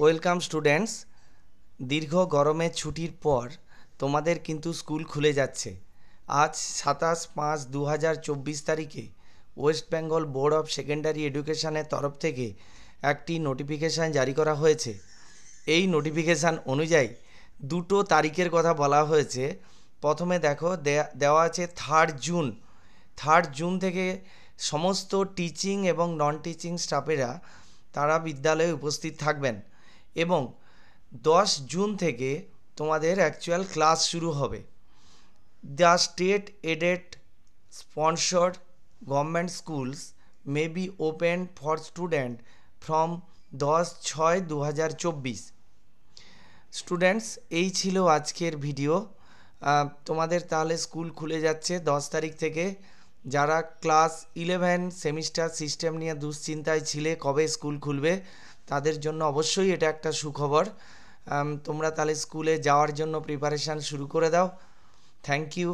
Welcome students. দীর্ঘ গরমের ছুটির পর তোমাদের কিন্তু স্কুল খুলে যাচ্ছে। আজ 27/5/2024 তারিখে West Bengal board of secondary এডুকেশনের তরফ থেকে একটি নোটিফিকেশান জারি করা হয়েছে। এই নোটিফিকেশান অনুযায়ী দুটো তারিখের কথা বলা হয়েছে। প্রথমে দেখো দেওয়া আছে 3 জুন থেকে সমস্ত টিচিং এবং নন টিচিং স্টাফেরা তারা বিদ্যালয়ে উপস্থিত থাকবেন এবং 10 জুন থেকে তোমাদের অ্যাকচুয়াল ক্লাস শুরু হবে। The state aided sponsored government schools may be open for student from 10/6/2024। Students, এই ছিল আজকের ভিডিও। তোমাদের তাহলে স্কুল খুলে যাচ্ছে 10 তারিখ থেকে। যারা ক্লাস 11 সেমিস্টার সিস্টেম নিয়ে দুশ্চিন্তায় ছিলে কবে স্কুল খুলবে, তাদের জন্য অবশ্যই এটা একটা সুখবর। তোমরা তাহলে স্কুলে যাওয়ার জন্য প্রিপারেশান শুরু করে দাও। Thank you.